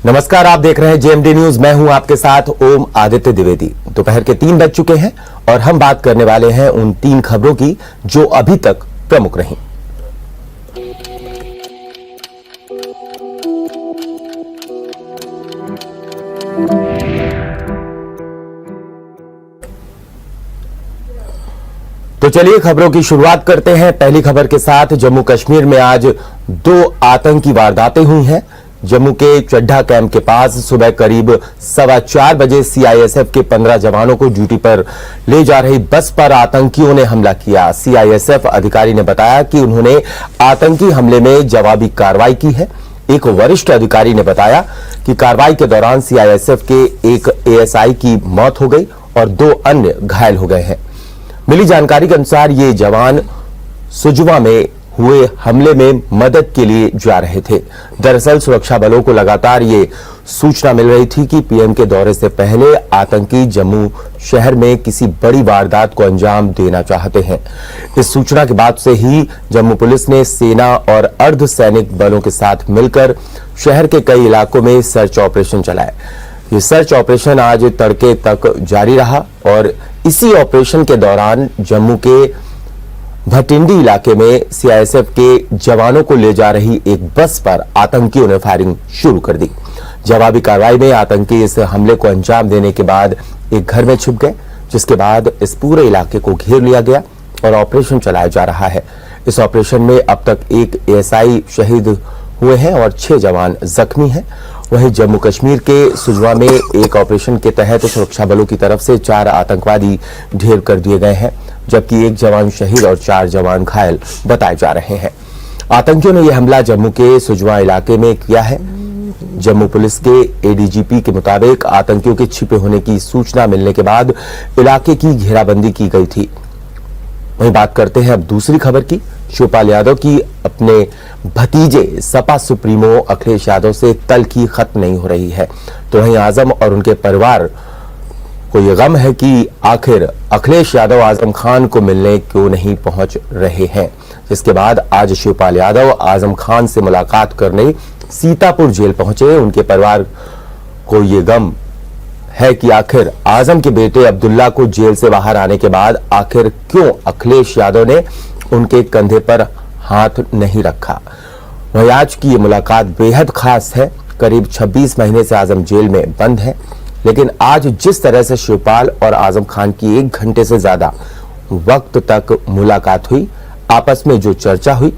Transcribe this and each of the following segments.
नमस्कार, आप देख रहे हैं जेएमडी न्यूज। मैं हूं आपके साथ ओम आदित्य द्विवेदी। दोपहर के 3 बज चुके हैं और हम बात करने वाले हैं उन 3 खबरों की जो अभी तक प्रमुख रहीं। तो चलिए खबरों की शुरुआत करते हैं। पहली खबर के साथ जम्मू कश्मीर में आज 2 आतंकी वारदातें हुई हैं। जम्मू के चड्ढा कैंप के पास सुबह करीब 4:15 बजे सीआईएसएफ के 15 जवानों को ड्यूटी पर ले जा रही बस पर आतंकियों ने हमला किया। सीआईएसएफ अधिकारी ने बताया कि उन्होंने आतंकी हमले में जवाबी कार्रवाई की है। एक वरिष्ठ अधिकारी ने बताया कि कार्रवाई के दौरान सीआईएसएफ के एक एएसआई की मौत हो गई और 2 अन्य घायल हो गए हैं। मिली जानकारी के अनुसार ये जवान सुजवा में हुए हमले में मदद के लिए जा रहे थे। दरअसल सुरक्षा बलों को लगातार ये सूचना मिल रही थी कि पीएम के दौरे से पहले आतंकी जम्मू शहर में किसी बड़ी वारदात को अंजाम देना चाहते हैं। इस सूचना के बाद से ही जम्मू पुलिस ने सेना और अर्धसैनिक बलों के साथ मिलकर शहर के कई इलाकों में सर्च ऑपरेशन चलाए। ये सर्च ऑपरेशन आज तड़के तक जारी रहा और इसी ऑपरेशन के दौरान जम्मू के भटिंडी इलाके में सीआईएसएफ के जवानों को ले जा रही एक बस पर आतंकियों ने फायरिंग शुरू कर दी। जवाबी कार्रवाई में आतंकी इस हमले को अंजाम देने के बाद एक घर में छुप गए, जिसके बाद इस पूरे इलाके को घेर लिया गया और ऑपरेशन चलाया जा रहा है। इस ऑपरेशन में अब तक एक एएसआई शहीद हुए हैं और 6 जवान जख्मी हैं। वहीं जम्मू कश्मीर के सुजवा में एक ऑपरेशन के तहत सुरक्षा बलों की तरफ से 4 आतंकवादी ढेर कर दिए गए हैं, जबकि 1 जवान शहीद और 4 जवान घायल बताए जा रहे हैं। आतंकियों ने यह हमला जम्मू के सुजवा इलाके में किया है। जम्मू पुलिस के एडीजीपी के मुताबिक आतंकियों के छिपे होने की सूचना मिलने के बाद इलाके की घेराबंदी की गई थी। वहीं बात करते हैं अब दूसरी खबर की। शिवपाल यादव की अपने भतीजे सपा सुप्रीमो अखिलेश यादव से तल्खी खत्म नहीं हो रही है, तो वहीं आजम और उनके परिवार को यह गम है कि आखिर अखिलेश यादव आजम खान को मिलने क्यों नहीं पहुंच रहे हैं। जिसके बाद आज शिवपाल यादव आजम खान से मुलाकात करने सीतापुर जेल पहुंचे। उनके परिवार को यह गम है कि आखिर आजम के बेटे अब्दुल्ला को जेल से बाहर आने के बाद आखिर क्यों अखिलेश यादव ने उनके कंधे पर हाथ नहीं रखा। वहीं आज की ये मुलाकात बेहद खास है। करीब 26 महीने से आजम जेल में बंद है, लेकिन आज जिस तरह से शिवपाल और आजम खान की 1 घंटे से ज्यादा वक्त तक मुलाकात हुई, आपस में जो चर्चा हुई,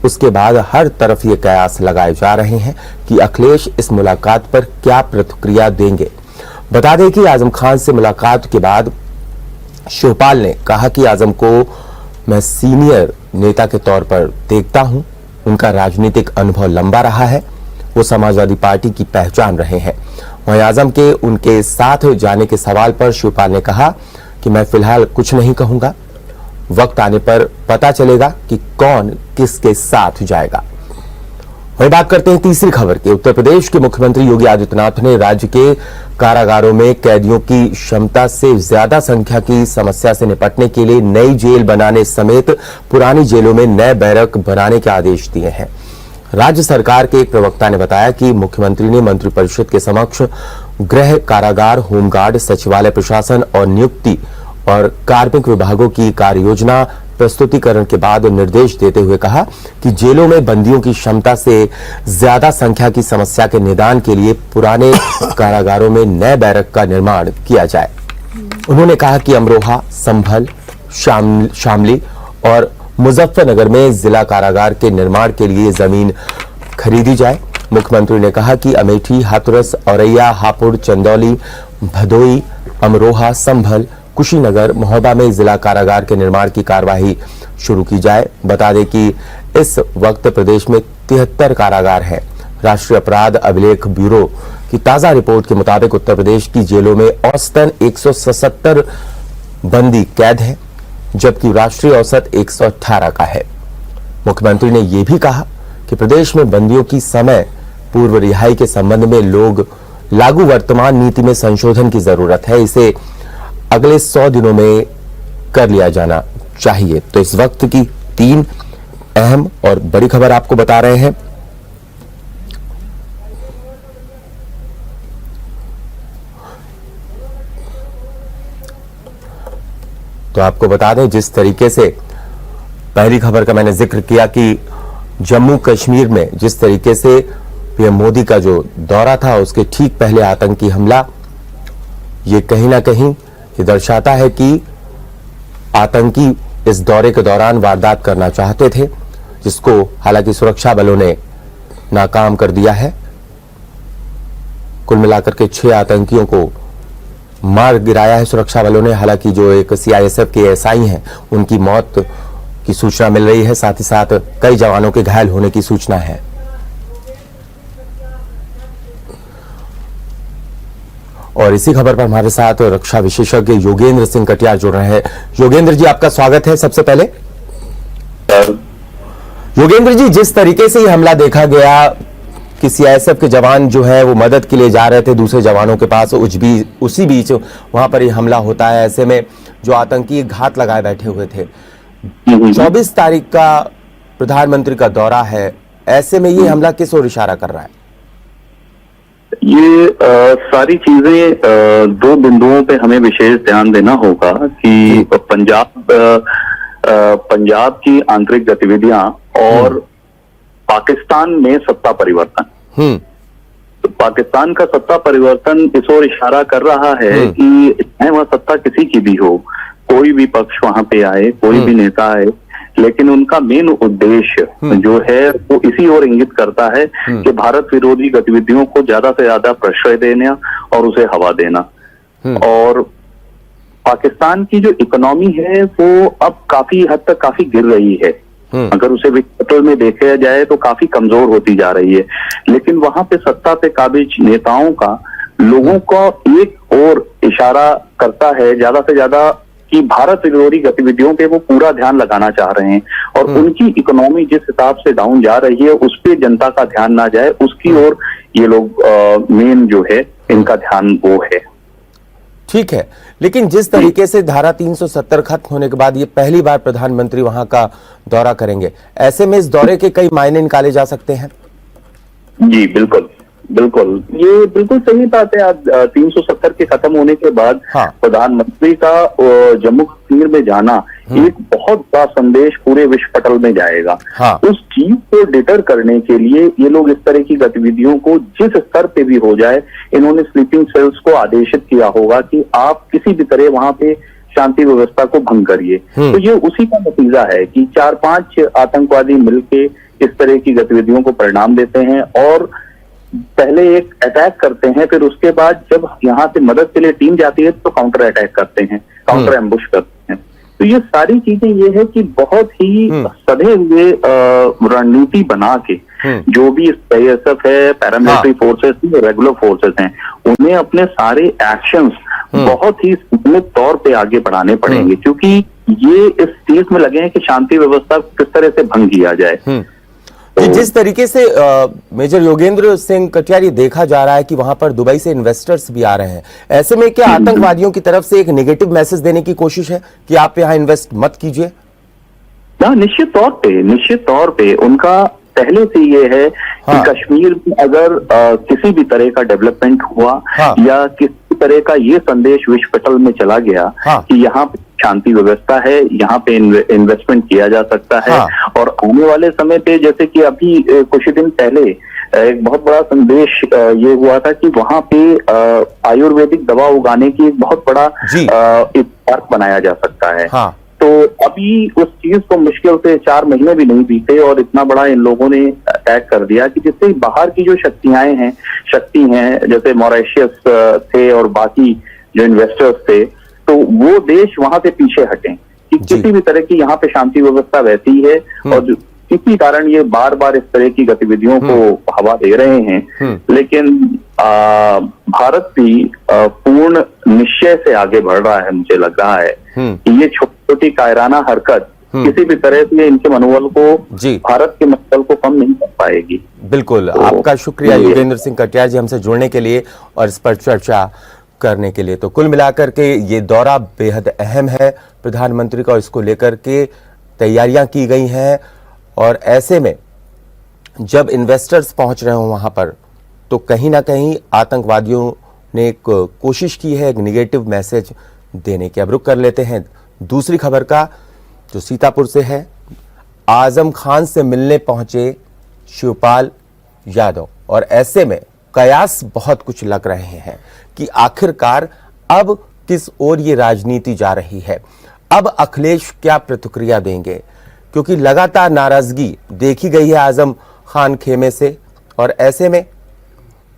उसके बाद हर तरफ ये कयास लगाए जा रहे हैं कि अखिलेश इस मुलाकात पर क्या प्रतिक्रिया देंगे। बता दें कि आजम खान से मुलाकात के बाद शिवपाल ने कहा कि आजम को मैं सीनियर नेता के तौर पर देखता हूं। उनका राजनीतिक अनुभव लंबा रहा है, वो समाजवादी पार्टी की पहचान रहे हैं। वहीं आजम के उनके साथ जाने के सवाल पर शिवपाल ने कहा कि मैं फिलहाल कुछ नहीं कहूंगा, वक्त आने पर पता चलेगा कि कौन किसके साथ जाएगा। वहीं बात करते हैं तीसरी खबर की। उत्तर प्रदेश के मुख्यमंत्री योगी आदित्यनाथ ने राज्य के कारागारों में कैदियों की क्षमता से ज्यादा संख्या की समस्या से निपटने के लिए नई जेल बनाने समेत पुरानी जेलों में नए बैरक बनाने के आदेश दिए हैं। राज्य सरकार के एक प्रवक्ता ने बताया कि मुख्यमंत्री ने मंत्रिपरिषद के समक्ष गृह, कारागार, होमगार्ड, सचिवालय प्रशासन और नियुक्ति और कार्मिक विभागों की कार्य योजना प्रस्तुतिकरण के बाद निर्देश देते हुए कहा कि जेलों में बंदियों की क्षमता से ज्यादा संख्या की समस्या के निदान के लिए पुराने कारागारों में नए बैरक का निर्माण किया जाए। उन्होंने कहा कि अमरोहा, संभल, शामली और मुजफ्फरनगर में जिला कारागार के निर्माण के लिए जमीन खरीदी जाए। मुख्यमंत्री ने कहा कि अमेठी, हाथरस, औरैया, हापुड़, चंदौली, भदोई, अमरोहा, संभल, कुशीनगर, महोबा में जिला कारागार के निर्माण की कार्यवाही शुरू की जाए। बता दें कि इस वक्त प्रदेश में 73 कारागार हैं। राष्ट्रीय अपराध अभिलेख ब्यूरो की ताजा रिपोर्ट के मुताबिक उत्तर प्रदेश की जेलों में औसतन 177 बंदी कैद हैं, जबकि राष्ट्रीय औसत 118 का है। मुख्यमंत्री ने यह भी कहा कि प्रदेश में बंदियों की समय पूर्व रिहाई के संबंध में लागू वर्तमान नीति में संशोधन की जरूरत है। इसे अगले 100 दिनों में कर लिया जाना चाहिए। तो इस वक्त की 3 अहम और बड़ी खबर आपको बता रहे हैं। तो आपको बता दें, जिस तरीके से पहली खबर का मैंने जिक्र किया कि जम्मू कश्मीर में जिस तरीके से पीएम मोदी का जो दौरा था उसके ठीक पहले आतंकी हमला, ये कहीं ना कहीं ये दर्शाता है कि आतंकी इस दौरे के दौरान वारदात करना चाहते थे, जिसको हालांकि सुरक्षा बलों ने नाकाम कर दिया है। कुल मिलाकर के 6 आतंकियों को मार गिराया है सुरक्षा बलों ने। हालांकि जो एक सीआईएसएफ के एसआई हैं, उनकी मौत की सूचना मिल रही है, साथ ही साथ कई जवानों के घायल होने की सूचना है। और इसी खबर पर हमारे साथ रक्षा विशेषज्ञ योगेंद्र सिंह कटियार जुड़ रहे हैं। योगेंद्र जी, आपका स्वागत है। सबसे पहले योगेंद्र जी, जिस तरीके से ये हमला देखा गया कि सीआईएसएफ के जवान जो है वो मदद के लिए जा रहे थे दूसरे जवानों के पास, उसी बीच वहां पर ये हमला होता है। ऐसे में जो आतंकी घात लगाए बैठे हुए थे, 24 तारीख का प्रधानमंत्री का दौरा है, ऐसे में ये हमला किस ओर इशारा कर रहा है? ये सारी चीजें 2 बिंदुओं पे हमें विशेष ध्यान देना होगा कि पंजाब की आंतरिक गतिविधियां और पाकिस्तान में सत्ता परिवर्तन। तो पाकिस्तान का सत्ता परिवर्तन इस ओर इशारा कर रहा है कि चाहे वह सत्ता किसी की भी हो, कोई भी पक्ष वहां पे आए, कोई भी नेता आए, लेकिन उनका मेन उद्देश्य जो है वो इसी ओर इंगित करता है कि भारत विरोधी गतिविधियों को ज्यादा से ज्यादा प्रश्रय देना और उसे हवा देना। और पाकिस्तान की जो इकोनॉमी है वो अब काफी हद तक काफी गिर रही है। अगर उसे विश्व में देखा जाए तो काफी कमजोर होती जा रही है, लेकिन वहां पे सत्ता पे काबिज नेताओं का लोगों को एक और इशारा करता है ज्यादा से ज्यादा कि भारत विरोधी गतिविधियों पे वो पूरा ध्यान लगाना चाह रहे हैं और उनकी इकोनॉमी जिस हिसाब से डाउन जा रही है उस पे जनता का ध्यान ना जाए, उसकी ओर ये लोग मेन जो है इनका ध्यान वो है। ठीक है, लेकिन जिस तरीके से धारा 370 खत्म होने के बाद ये पहली बार प्रधानमंत्री वहां का दौरा करेंगे, ऐसे में इस दौरे के कई मायने निकाले जा सकते हैं। जी बिल्कुल बिल्कुल, ये बिल्कुल सही बात है। आज 370 के खत्म होने के बाद प्रधानमंत्री का जम्मू कश्मीर में जाना एक बहुत बड़ा संदेश पूरे विश्व पटल में जाएगा। उस चीज को डिटर करने के लिए ये लोग इस तरह की गतिविधियों को जिस स्तर पे भी हो जाए, इन्होंने स्लीपिंग सेल्स को आदेशित किया होगा कि आप किसी भी तरह वहां पे शांति व्यवस्था को भंग करिए। तो ये उसी का नतीजा है कि 4-5 आतंकवादी मिलके इस तरह की गतिविधियों को परिणाम देते हैं और पहले एक अटैक करते हैं, फिर उसके बाद जब यहाँ से मदद के लिए टीम जाती है तो काउंटर अटैक करते हैं, काउंटर एम्बुश करते हैं। तो ये सारी चीजें ये है कि बहुत ही सधे हुए रणनीति बना के जो भी सीआईएसएफ है, पैरामिलिट्री फोर्सेस है, रेगुलर फोर्सेस हैं, उन्हें अपने सारे एक्शंस बहुत ही सीमित तौर पे आगे बढ़ाने पड़ेंगे, क्योंकि ये इस चीज में लगे हैं कि शांति व्यवस्था किस तरह से भंग किया जाए। जिस तरीके से मेजर योगेंद्र सिंह कटियार ये देखा जा रहा है कि वहां पर दुबई से इन्वेस्टर्स भी आ रहे हैं, ऐसे में क्या आतंकवादियों की तरफ से एक नेगेटिव मैसेज देने की कोशिश है कि आप यहां इन्वेस्ट मत कीजिए? निश्चित तौर पे उनका पहले से ये है कि कश्मीर में अगर किसी भी तरह का डेवलपमेंट हुआ या किसी तरह का ये संदेश विश्व पटल में चला गया कि यहाँ पे शांति व्यवस्था है, यहाँ पे इन्वेस्टमेंट किया जा सकता है और आने वाले समय पे, जैसे कि अभी कुछ दिन पहले एक बहुत बड़ा संदेश ये हुआ था कि वहां पे आयुर्वेदिक दवा उगाने की एक बहुत बड़ा एक पार्क बनाया जा सकता है। तो अभी उस चीज को मुश्किल से 4 महीने भी नहीं बीते और इतना बड़ा इन लोगों ने अटैक कर दिया कि जिससे बाहर की जो शक्ति हैं जैसे मॉरिशस थे और बाकी जो इन्वेस्टर्स थे, तो वो देश वहां से पीछे हटे कि किसी भी तरह की यहाँ पे शांति व्यवस्था वैसी है और इसी कारण ये बार बार इस तरह की गतिविधियों को हवा दे रहे हैं। लेकिन भारत भी पूर्ण निश्चय से आगे बढ़ रहा है। मुझे लग रहा है कि ये छोटी छोटी कायराना हरकत किसी भी तरह से इनके मनोबल को, भारत के मनोबल को कम नहीं कर पाएगी। बिल्कुल, आपका शुक्रिया योगेंद्र सिंह कटियार जी हमसे जुड़ने के लिए और इस पर चर्चा करने के लिए। तो कुल मिलाकर के ये दौरा बेहद अहम है प्रधानमंत्री का, इसको लेकर के तैयारियां की गई हैं और ऐसे में जब इन्वेस्टर्स पहुंच रहे हो वहां पर तो कहीं ना कहीं आतंकवादियों ने एक कोशिश की है एक निगेटिव मैसेज देने की। अब रुक कर लेते हैं दूसरी खबर का जो सीतापुर से है, आजम खान से मिलने पहुंचे शिवपाल यादव और ऐसे में कयास बहुत कुछ लग रहे हैं कि आखिरकार अब किस ओर ये राजनीति जा रही है। अब अखिलेश क्या प्रतिक्रिया देंगे, क्योंकि लगातार नाराजगी देखी गई है आजम खान खेमे से और ऐसे में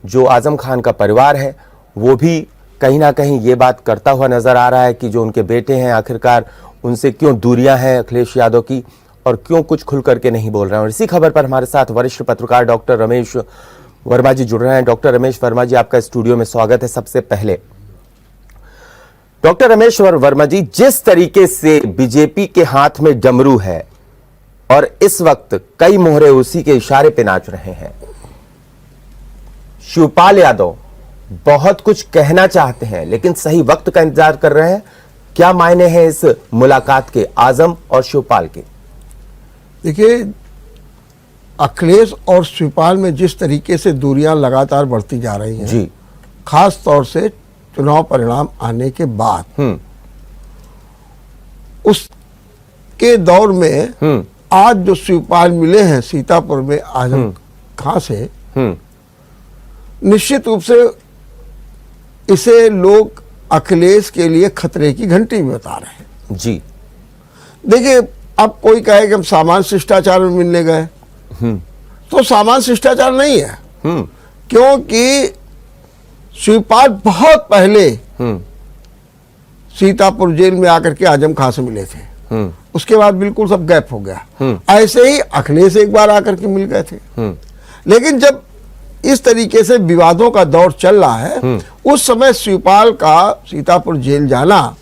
जो आजम खान का परिवार है वो भी कहीं ना कहीं ये बात करता हुआ नजर आ रहा है कि जो उनके बेटे हैं आखिरकार उनसे क्यों दूरियां हैं अखिलेश यादव की और क्यों कुछ खुल करके नहीं बोल रहे हैं। और इसी खबर पर हमारे साथ वरिष्ठ पत्रकार डॉक्टर रमेश वर्मा जी जुड़ रहे हैं। डॉक्टर रमेश वर्मा जी, आपका स्टूडियो में स्वागत है। सबसे पहले डॉक्टर रमेश वर्मा जी, जिस तरीके से बीजेपी के हाथ में डमरू है और इस वक्त कई मोहरे उसी के इशारे पे नाच रहे हैं, शिवपाल यादव बहुत कुछ कहना चाहते हैं लेकिन सही वक्त का इंतजार कर रहे हैं। क्या मायने हैं इस मुलाकात के आजम और शिवपाल के? देखिए, अखिलेश और शिवपाल में जिस तरीके से दूरियां लगातार बढ़ती जा रही हैं, जी, खास तौर से चुनाव परिणाम आने के बाद, उसके दौर में आज जो शिवपाल मिले हैं सीतापुर में आजम खां से, निश्चित रूप से इसे लोग अखिलेश के लिए खतरे की घंटी भी बता रहे हैं। जी, देखिए, अब कोई कहे कि हम सामान्य शिष्टाचार में मिलने गए, तो सामान्य शिष्टाचार नहीं है, क्योंकि शिवपाल बहुत पहले सीतापुर जेल में आकर के आजम खां से मिले थे। उसके बाद बिल्कुल सब गैप हो गया। ऐसे ही अखिलेश एक बार आकर के मिल गए थे। लेकिन जब इस तरीके से विवादों का दौर चल रहा है, उस समय शिवपाल का सीतापुर जेल जाना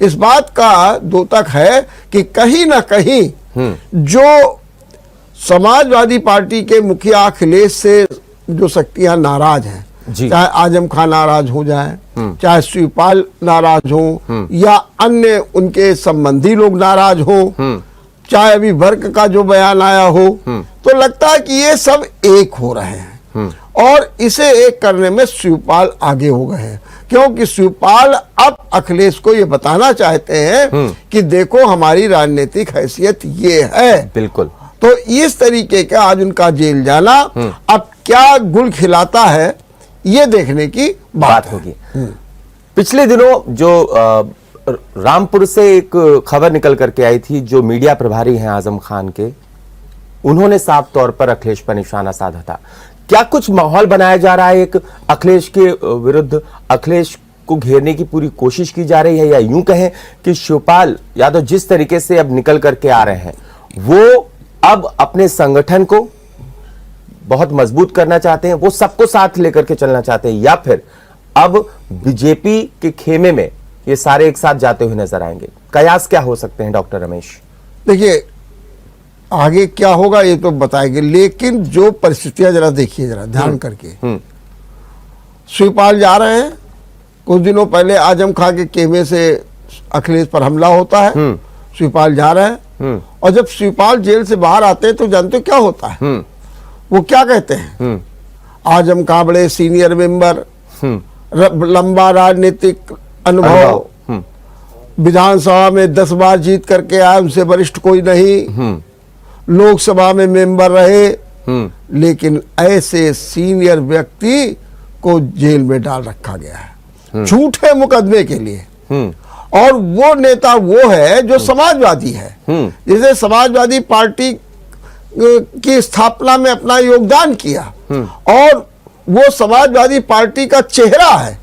इस बात का द्योतक है कि कहीं ना कहीं जो समाजवादी पार्टी के मुखिया अखिलेश से जो शक्तियां नाराज हैं, चाहे आजम खान नाराज हो जाए, चाहे शिवपाल नाराज हो, या अन्य उनके संबंधी लोग नाराज हो, चाहे अभी वर्क का जो बयान आया हो, तो लगता है कि ये सब एक हो रहे हैं और इसे एक करने में शिवपाल आगे हो गए हैं, क्योंकि शिवपाल अब अखिलेश को ये बताना चाहते हैं कि देखो हमारी राजनीतिक हैसियत ये है। बिल्कुल। तो इस तरीके का आज उनका जेल जाना अब क्या गुल खिलाता है, ये देखने की बात होगी। पिछले दिनों जो रामपुर से एक खबर निकल करके आई थी, जो मीडिया प्रभारी हैं आजम खान के, उन्होंने साफ तौर पर अखिलेश पर निशाना साधा था। क्या कुछ माहौल बनाया जा रहा है एक अखिलेश के विरुद्ध, अखिलेश को घेरने की पूरी कोशिश की जा रही है, या यूं कहें कि शिवपाल यादव जिस तरीके से अब निकल करके आ रहे हैं वो अब अपने संगठन को बहुत मजबूत करना चाहते हैं, वो सबको साथ लेकर के चलना चाहते हैं, या फिर अब बीजेपी के खेमे में ये सारे एक साथ जाते हुए नजर आएंगे? कयास क्या हो सकते हैं डॉक्टर रमेश? देखिए, आगे क्या होगा ये तो बताएंगे, लेकिन जो परिस्थितियां जरा देखिए, जरा ध्यान करके। शिवपाल जा रहे हैं, कुछ दिनों पहले आजम खां के खेमे से अखिलेश पर हमला होता है, शिवपाल जा रहे हैं, और जब शिवपाल जेल से बाहर आते हैं तो जानते हो क्या होता है? वो क्या कहते हैं? आजम खां बड़े सीनियर मेंबर, लंबा राजनीतिक अनुभव, विधानसभा में 10 बार जीत करके आए, उनसे वरिष्ठ कोई नहीं, लोकसभा में मेंबर रहे, लेकिन ऐसे सीनियर व्यक्ति को जेल में डाल रखा गया है झूठे मुकदमे के लिए। और वो नेता वो है जो समाजवादी है, जिसे समाजवादी पार्टी की स्थापना में अपना योगदान किया और वो समाजवादी पार्टी का चेहरा है,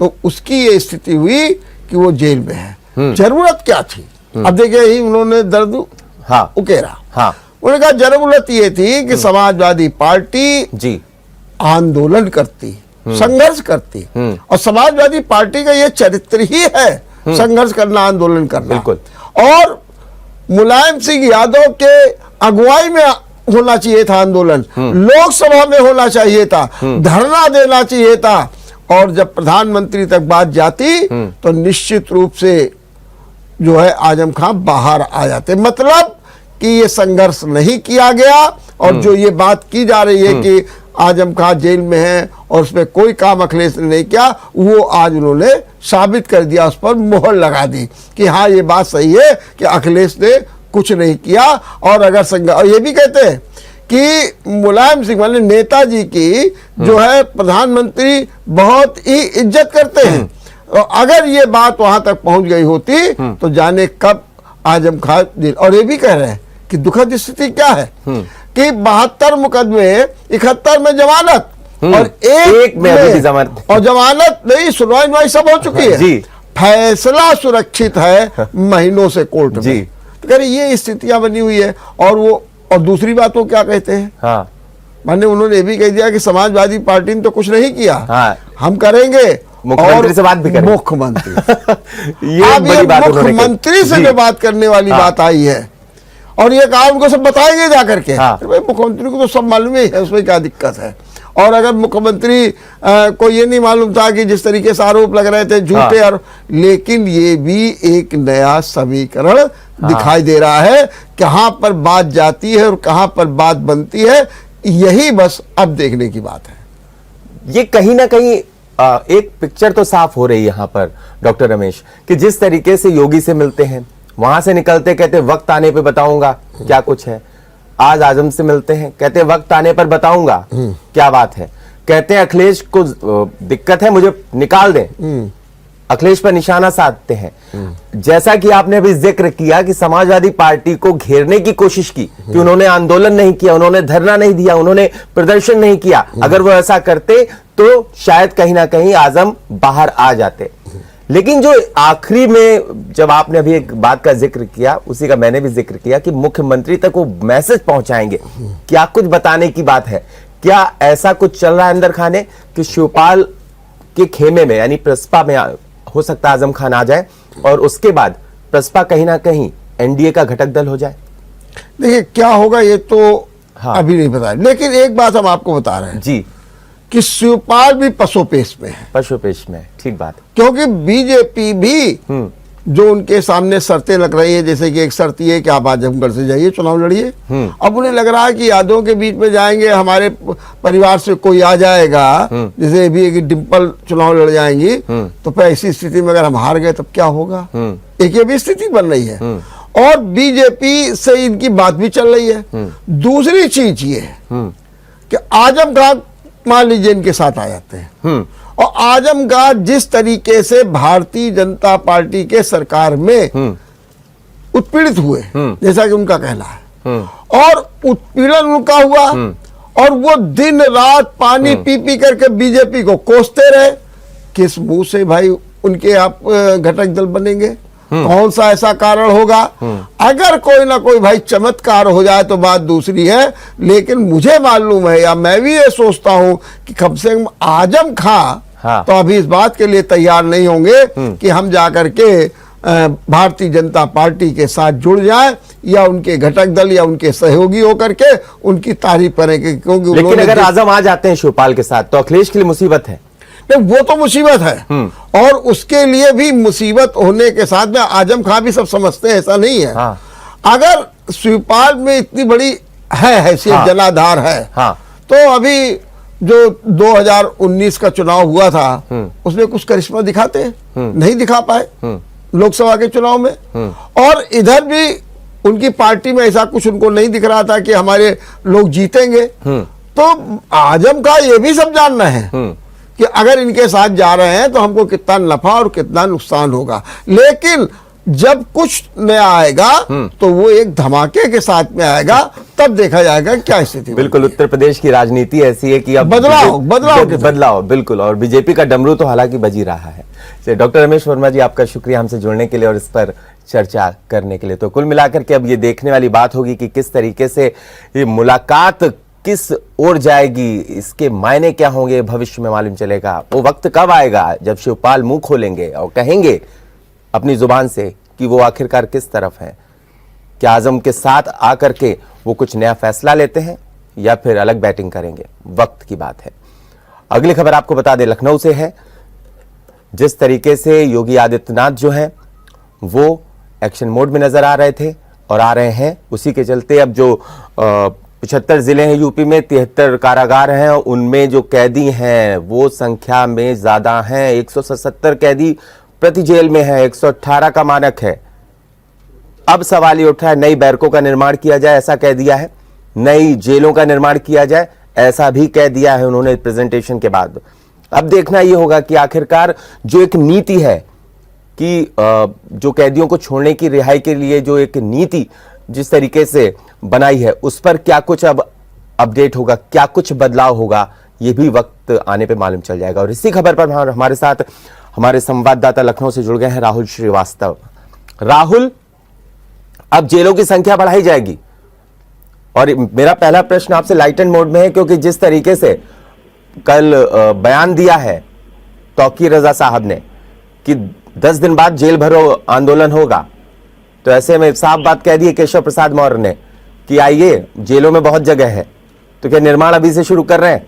तो उसकी ये स्थिति हुई कि वो जेल में है। जरूरत क्या थी? अब देखिए, ही उन्होंने दर्द उकेरा। उन्होंने कहा जरूरत ये थी कि समाजवादी पार्टी जी आंदोलन करती, संघर्ष करती, और समाजवादी पार्टी का ये चरित्र ही है संघर्ष करना, आंदोलन करना। बिल्कुल। और मुलायम सिंह यादव के अगुवाई में होना चाहिए था आंदोलन, लोकसभा में होना चाहिए था, धरना देना चाहिए था, और जब प्रधानमंत्री तक बात जाती तो निश्चित रूप से जो है आजम खां बाहर आ जाते। मतलब कि ये संघर्ष नहीं किया गया, और जो ये बात की जा रही है कि आजम खां जेल में है और उसमें कोई काम अखिलेश ने नहीं किया, वो आज उन्होंने साबित कर दिया, उस पर मोहर लगा दी कि हाँ ये बात सही है कि अखिलेश ने कुछ नहीं किया। और अगर और ये भी कहते हैं कि मुलायम सिंह वाले नेताजी की जो है प्रधानमंत्री बहुत ही इज्जत करते हैं, और अगर ये बात वहां तक पहुंच गई होती तो जाने कब आजम खां जेल। और ये भी कह रहे हैं कि दुखद स्थिति क्या है कि 72 मुकदमे, 71 में जमानत और एक में अभी भी जमानत, और जमानत नहीं, सुनवाई सब हो चुकी है जी, फैसला सुरक्षित है महीनों से कोर्ट में जी। तो कह रहे ये स्थितियां बनी हुई है। और दूसरी बात वो क्या कहते हैं, हाँ, माने उन्होंने ये भी कह दिया कि समाजवादी पार्टी ने तो कुछ नहीं किया, हाँ, हम करेंगे, मुख्यमंत्री से बात भी करेंगे। मुख्यमंत्री ये बड़ी बात, मुख्यमंत्री से जो बात करने वाली बात आई है, और ये कहा उनको सब बताएंगे जाकर के, हाँ। भाई मुख्यमंत्री को तो सब मालूम ही है, उसमें क्या दिक्कत है। और अगर मुख्यमंत्री को ये नहीं मालूम था कि जिस तरीके से आरोप लग रहे थे झूठे, हाँ। और लेकिन ये भी एक नया समीकरण, हाँ। दिखाई दे रहा है, कहां पर बात जाती है और कहां पर बात बनती है, यही बस अब देखने की बात है। ये कहीं ना कहीं एक पिक्चर तो साफ हो रही है यहां पर डॉक्टर रमेश, कि जिस तरीके से योगी से मिलते हैं, वहां से निकलते कहते वक्त आने पे बताऊंगा क्या कुछ है, आज आजम से मिलते हैं कहते वक्त आने पर बताऊंगा क्या बात है, कहते हैं अखिलेश को दिक्कत है मुझे निकाल दें, अखिलेश पर निशाना साधते हैं। जैसा कि आपने अभी जिक्र किया कि समाजवादी पार्टी को घेरने की कोशिश की कि उन्होंने आंदोलन नहीं किया, उन्होंने धरना नहीं दिया, उन्होंने प्रदर्शन नहीं किया, अगर वो ऐसा करते तो शायद कहीं ना कहीं आजम बाहर आ जाते। लेकिन जो आखिरी में जब आपने अभी एक बात का जिक्र किया, उसी का मैंने भी जिक्र किया कि मुख्यमंत्री तक वो मैसेज पहुंचाएंगे, क्या कुछ बताने की बात है, क्या ऐसा कुछ चल रहा है अंदर खाने कि शिवपाल के खेमे में यानी प्रसपा में हो सकता है आजम खान आ जाए और उसके बाद प्रसपा कहीं ना कहीं एनडीए का घटक दल हो जाए। देखिए क्या होगा ये तो हाँ। अभी नहीं बता, लेकिन एक बात हम आपको बता रहे हैं जी कि शिवपाल भी पशुपेश में है, पशुपेश में, ठीक बात, क्योंकि बीजेपी भी जो उनके सामने शर्तें लग रही है, जैसे कि एक शर्त ये कि आप आजमगढ़ से जाइए चुनाव लड़िए, अब उन्हें लग रहा है कि यादवों के बीच में जाएंगे, हमारे परिवार से कोई आ जाएगा, जैसे अभी एक डिम्पल चुनाव लड़ जाएंगी, तो फिर ऐसी स्थिति में अगर हम हार गए तब क्या होगा, एक ये भी स्थिति बन रही है। और बीजेपी से इनकी बात भी चल रही है। दूसरी चीज ये है कि आजम खां मान लीजिए इनके साथ आ जाते हैं, और आजम खां जिस तरीके से भारतीय जनता पार्टी के सरकार में उत्पीड़ित हुए, जैसा कि उनका कहना है, और उत्पीड़न उनका हुआ, और वो दिन रात पानी पी पी करके बीजेपी को कोसते रहे, किस मुंह से भाई उनके आप घटक दल बनेंगे, कौन सा ऐसा कारण होगा। अगर कोई ना कोई भाई चमत्कार हो जाए तो बात दूसरी है, लेकिन मुझे मालूम है या मैं भी ये सोचता हूं कि कम से कम आजम खां हाँ। तो अभी इस बात के लिए तैयार नहीं होंगे कि हम जाकर के भारतीय जनता पार्टी के साथ जुड़ जाएं या उनके घटक दल या उनके सहयोगी होकर के उनकी तारीफ करेंगे, क्योंकि लेकिन अगर आजम आ जाते हैं शिवपाल के साथ तो अखिलेश के लिए मुसीबत है। नहीं, वो तो मुसीबत है, और उसके लिए भी मुसीबत होने के साथ में आजम खां भी सब समझते हैं, ऐसा नहीं है। हाँ। अगर शिवपाल में इतनी बड़ी है हैसियत, हाँ। जनाधार है, हाँ। तो अभी जो 2019 का चुनाव हुआ था उसमें कुछ करिश्मा दिखाते नहीं दिखा पाए लोकसभा के चुनाव में, और इधर भी उनकी पार्टी में ऐसा कुछ उनको नहीं दिख रहा था कि हमारे लोग जीतेंगे। तो आजम का ये भी सब जानना है कि अगर इनके साथ जा रहे हैं तो हमको कितना नफा और कितना नुकसान होगा, लेकिन जब कुछ नया आएगा तो वो एक धमाके के साथ में आएगा, तब देखा जाएगा क्या स्थिति। बिल्कुल, उत्तर प्रदेश की राजनीति ऐसी है कि अब बदलाव बिल्कुल, और बीजेपी का डमरू तो हालांकि बज ही रहा है। डॉक्टर रमेश वर्मा जी, आपका शुक्रिया हमसे जुड़ने के लिए और इस पर चर्चा करने के लिए। तो कुल मिलाकर के अब ये देखने वाली बात होगी कि किस तरीके से ये मुलाकात किस ओर जाएगी, इसके मायने क्या होंगे भविष्य में मालूम चलेगा। वो वक्त कब आएगा जब शिवपाल मुंह खोलेंगे और कहेंगे अपनी जुबान से कि वो आखिरकार किस तरफ है, क्या आजम के साथ आकर के वो कुछ नया फैसला लेते हैं या फिर अलग बैटिंग करेंगे, वक्त की बात है। अगली खबर आपको बता दें लखनऊ से है। जिस तरीके से योगी आदित्यनाथ जो है वो एक्शन मोड में नजर आ रहे थे और आ रहे हैं। उसी के चलते अब जो 75 जिले हैं यूपी में, 73 कारागार हैं, उनमें जो कैदी हैं वो संख्या में ज्यादा हैं। 177 कैदी प्रति जेल में है, 118 का मानक है। अब सवाल ये उठ रहा है नई बैरकों का निर्माण किया जाए, ऐसा कह दिया है। नई जेलों का निर्माण किया जाए, ऐसा भी कह दिया है उन्होंने प्रेजेंटेशन के बाद। अब देखना यह होगा कि आखिरकार जो एक नीति है कि जो कैदियों को छोड़ने की, रिहाई के लिए जो एक नीति जिस तरीके से बनाई है, उस पर क्या कुछ अब अपडेट होगा, क्या कुछ बदलाव होगा, यह भी वक्त आने पे मालूम चल जाएगा। और इसी खबर पर हमारे साथ हमारे संवाददाता लखनऊ से जुड़ गए हैं राहुल श्रीवास्तव। राहुल, अब जेलों की संख्या बढ़ाई जाएगी, और मेरा पहला प्रश्न आपसे लाइट एंड मोड में है, क्योंकि जिस तरीके से कल बयान दिया है तौकीर रजा साहब ने कि 10 दिन बाद जेल भरो आंदोलन होगा, तो ऐसे में साफ बात कह दी है केशव प्रसाद मौर्य ने कि आइए, जेलों में बहुत जगह है, तो क्या निर्माण अभी से शुरू कर रहे हैं?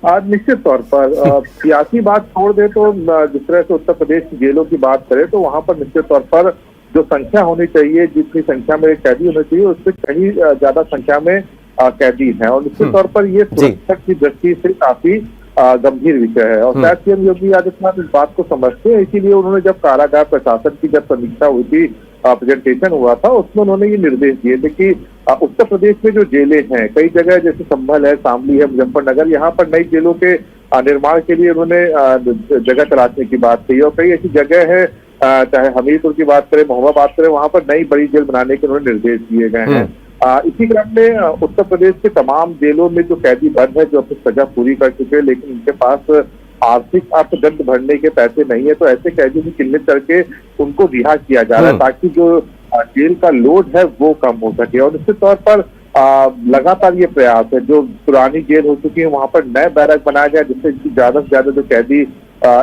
आज निश्चित तौर पर सियासी बात छोड़ दे तो जिस तरह से उत्तर प्रदेश की जेलों की बात करें तो वहां पर निश्चित तौर पर जो संख्या होनी चाहिए, जितनी संख्या में कैदी होने चाहिए, उससे कहीं ज्यादा संख्या में कैदी हैं। और निश्चित तौर पर ये सुरक्षा की दृष्टि से काफी गंभीर विषय है। और शायद सीएम योगी आदित्यनाथ इस बात को समझते हैं, इसीलिए उन्होंने जब कारागार प्रशासन की जब समीक्षा हुई थी, प्रेजेंटेशन हुआ था, उसमें उन्होंने ये निर्देश दिए थे कि उत्तर प्रदेश में जो जेलें हैं, कई जगह जैसे संभल है, शामली है, मुजफ्फरनगर, यहाँ पर नई जेलों के निर्माण के लिए उन्होंने जगह तलाशने की बात कही। और कई ऐसी जगह है, चाहे हमीरपुर की बात करें, महोबा बात करें, वहां पर नई बड़ी जेल बनाने के उन्होंने निर्देश दिए गए हैं। इसी क्रम में उत्तर प्रदेश के तमाम जेलों में जो कैदी बंद है, जो अपनी सजा पूरी कर चुके हैं, लेकिन उनके पास आर्थिक अर्थदंड भरने के पैसे नहीं है, तो ऐसे कैदियों को चिन्हित करके उनको रिहा किया जा रहा है, ताकि जो जेल का लोड है वो कम हो सके। और निश्चित तौर पर लगातार ये प्रयास है, जो पुरानी जेल हो चुकी है वहां पर नए बैरक बनाया जाए, जिससे ज्यादा से ज्यादा जो कैदी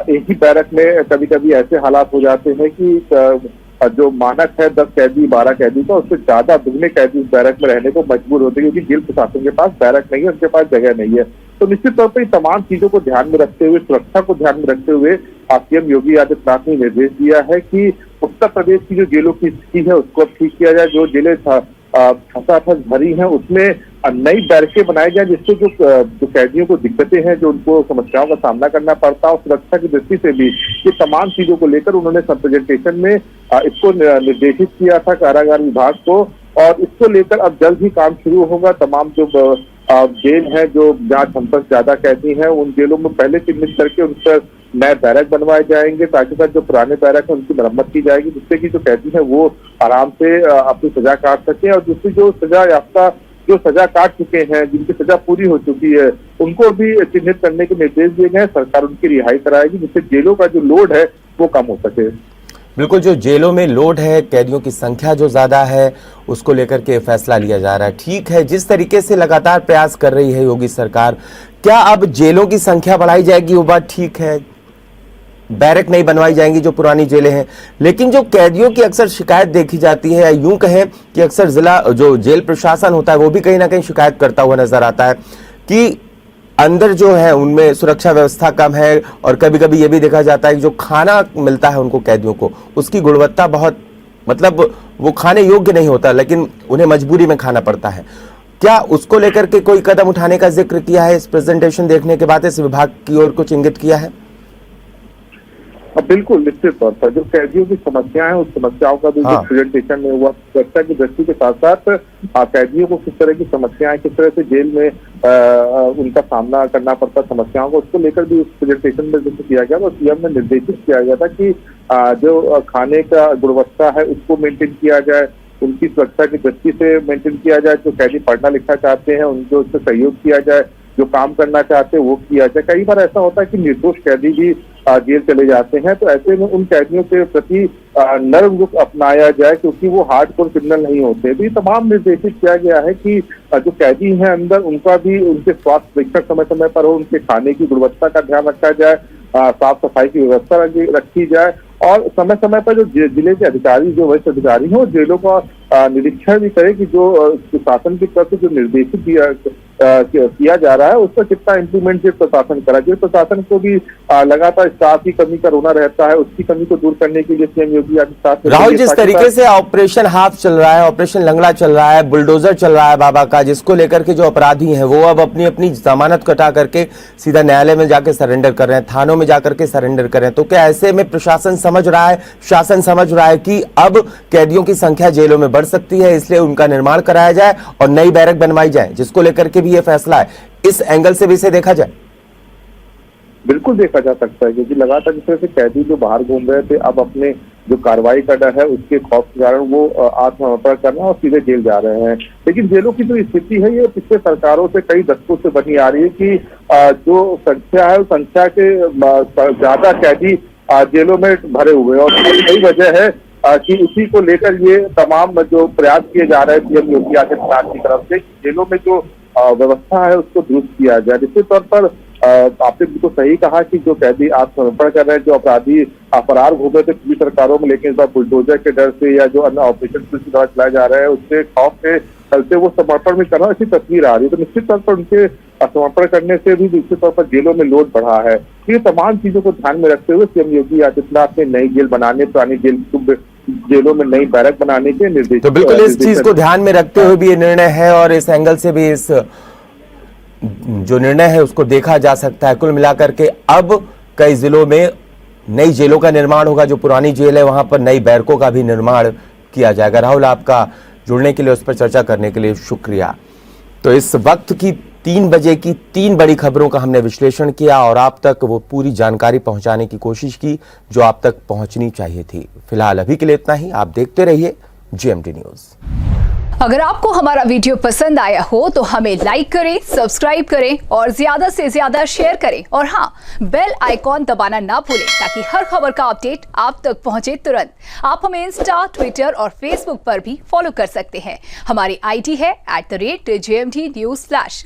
एक ही बैरक में, कभी कभी ऐसे हालात हो जाते हैं कि जो मानक है 10 कैदी 12 कैदी का, उससे ज्यादा दुगने कैदी उस बैरक में रहने को मजबूर होते हैं, क्योंकि जेल प्रशासन के पास बैरक नहीं है, उनके पास जगह नहीं है। तो निश्चित तौर पर इन तमाम चीजों को ध्यान में रखते हुए, सुरक्षा को ध्यान में रखते हुए सीएम योगी आदित्यनाथ ने निर्देश दिया है कि उत्तर प्रदेश की जो जेलों की स्थिति है उसको अब ठीक किया जाए। जो जेलें खचाखच भरी हैं उसमें नई बैरकें बनाई जाए, जिससे जो कैदियों को दिक्कतें हैं, जो उनको समस्याओं का सामना करना पड़ता है, सुरक्षा की दृष्टि से भी ये तमाम चीजों को लेकर उन्होंने सब प्रेजेंटेशन में इसको निर्देशित किया था कारागार विभाग को। और इसको लेकर अब जल्द ही काम शुरू होगा। तमाम जो जेल है, जो जहाँ क्षमता से ज्यादा कैदी हैं, उन जेलों में पहले चिन्हित करके उन पर नए बैरक बनवाए जाएंगे, ताकि जो पुराने बैरक है उनकी मरम्मत की जाएगी, जिससे कि जो कैदी है वो आराम से अपनी सजा काट सके। और दूसरी जो सजा याफ्ता, जो सजा काट चुके हैं, जिनकी सजा पूरी हो चुकी है, उनको भी चिन्हित करने के निर्देश दिए गए हैं। सरकार उनकी रिहाई कराएगी, जिससे जेलों का जो लोड है वो कम हो सके। बिल्कुल, जो जेलों में लोड है, कैदियों की संख्या जो ज्यादा है, उसको लेकर के फैसला लिया जा रहा है। ठीक है, जिस तरीके से लगातार प्रयास कर रही है योगी सरकार, क्या अब जेलों की संख्या बढ़ाई जाएगी? वो बात ठीक है, बैरक नहीं बनवाई जाएंगी जो पुरानी जेलें हैं, लेकिन जो कैदियों की अक्सर शिकायत देखी जाती है, यूं कहें कि अक्सर जिला जो जेल प्रशासन होता है वो भी कहीं ना कहीं शिकायत करता हुआ नजर आता है कि अंदर जो है उनमें सुरक्षा व्यवस्था कम है, और कभी कभी ये भी देखा जाता है कि जो खाना मिलता है उनको, कैदियों को, उसकी गुणवत्ता बहुत, मतलब वो खाने योग्य नहीं होता, लेकिन उन्हें मजबूरी में खाना पड़ता है। क्या उसको लेकर के कोई कदम उठाने का जिक्र किया है इस प्रेजेंटेशन देखने के बाद? इस विभाग की ओर कुछ इंगित किया है? बिल्कुल, निश्चित तौर पर जो कैदियों की समस्याएं हैं, उस समस्याओं का भी प्रेजेंटेशन में हुआ, सुरक्षा की दृष्टि के साथ साथ कैदियों को किस तरह की समस्याएं, किस तरह से जेल में उनका सामना करना पड़ता है समस्याओं को, उसको लेकर भी उस प्रेजेंटेशन में जिक्र किया गया। और सीएम ने निर्देशित किया गया था कि जो खाने का गुणवत्ता है उसको मेंटेन किया जाए, उनकी सुरक्षा की दृष्टि से मेंटेन किया जाए। जो कैदी पढ़ना लिखना चाहते हैं उनको उससे सहयोग किया जाए, जो काम करना चाहते हैं वो किया जाए। कई बार ऐसा होता है कि निर्दोष कैदी भी जेल चले जाते हैं, तो ऐसे में उन कैदियों के प्रति नर्म रुख अपनाया जाए, क्योंकि वो हार्डकोर क्रिमिनल नहीं होते। भी तमाम निर्देशित किया गया है कि जो कैदी हैं अंदर, उनका भी, उनके स्वास्थ्य परीक्षण समय समय पर हो, उनके खाने की गुणवत्ता का ध्यान रखा जाए, साफ सफाई की व्यवस्था रखी जाए, और समय समय पर जो जिले के अधिकारी, जो वरिष्ठ अधिकारी हैं, जेलों का निरीक्षण भी करें कि जो शासन की तरफ से जो निर्देशित किया जा रहा है उस पर कितना इम्प्लीमेंट जेल प्रशासन करा। जेल प्रशासन को भी लगातार स्टाफ की कमी का रोना रहता है, उसकी कमी को दूर करने के लिए सीएम योगी आदित्यनाथ राहुल, जिस तरीके से ऑपरेशन हाथ चल रहा है, ऑपरेशन लंगड़ा चल रहा है, बुलडोजर चल रहा है बाबा का, जिसको लेकर के जो अपराधी हैं वो अब अपनी अपनी जमानत कटा करके सीधा न्यायालय में जाकर सरेंडर कर रहे हैं, थानों में जाकर के सरेंडर कर रहे हैं, तो क्या ऐसे में प्रशासन समझ रहा है, शासन समझ रहा है कि अब कैदियों की संख्या जेलों में बढ़ सकती है, इसलिए उनका निर्माण कराया जाए और नई बैरक बनवाई जाए, जिसको लेकर के भी ये फैसला है, इस एंगल से भी इसे देखा जाए? बिल्कुल देखा जा सकता है, क्योंकि लगातार जिस तरह से कैदी जो बाहर घूम रहे थे अब अपने जो कार्रवाई का डर है उसके खौफ के कारण वो आत्मसमर्पण करना और सीधे जेल जा रहे हैं। लेकिन जेलों की जो स्थिति है ये पिछले सरकारों से कई दशकों से बनी आ रही है कि जो संख्या है उस संख्या के ज्यादा कैदी जेलों में भरे हुए हैं, और यही वजह है कि उसी को लेकर ये तमाम जो प्रयास किए जा रहे हैं सीएम योगी आदित्यनाथ की तरफ से, जेलों में जो व्यवस्था है उसको दुरुस्त किया जाए। निश्चित तौर पर आपने बिल्कुल सही कहा कि जो कैदी आत्मसमर्पण कर रहे हैं, जो अपराधी फरार घूमे थे पिछली सरकारों में, लेकिन इस बार बुलडोजर के डर से या जो अन्य ऑपरेशन पुलिस द्वारा चलाए जा रहे हैं उससे खौफ के चलते वो समर्पण में कर रहा है, ऐसी तस्वीर आ रही है। तो निश्चित तौर पर उनके समर्पण करने से भी निश्चित तौर पर जेलों में लोड बढ़ा है। ये तमाम चीजों को ध्यान में रखते हुए सीएम योगी आदित्यनाथ ने नई जेल बनाने, पुरानी जेलों में नई बैरक बनाने के निर्देश। तो बिल्कुल इस चीज को ध्यान में रखते हुए भी ये निर्णय है और इस एंगल से भी इस जो निर्णय है उसको देखा जा सकता है। कुल मिलाकर के अब कई जिलों में नई जेलों का निर्माण होगा, जो पुरानी जेल है वहां पर नई बैरकों का भी निर्माण किया जाएगा। राहुल, आपका जुड़ने के लिए, उस पर चर्चा करने के लिए शुक्रिया। तो इस वक्त की 3 बजे की 3 बड़ी खबरों का हमने विश्लेषण किया और आप तक वो पूरी जानकारी पहुंचाने की कोशिश की जो आप तक पहुंचनी चाहिए थी। फिलहाल अभी के लिए इतना ही। आप देखते रहिए GMT न्यूज। अगर आपको हमारा वीडियो पसंद आया हो तो हमें लाइक करें, सब्सक्राइब करें और ज्यादा से ज्यादा शेयर करें, और हाँ, बेल आइकॉन दबाना ना भूलें ताकि हर खबर का अपडेट आप तक पहुंचे तुरंत। आप हमें इंस्टा, ट्विटर और फेसबुक पर भी फॉलो कर सकते हैं। हमारी ID है @GMT News।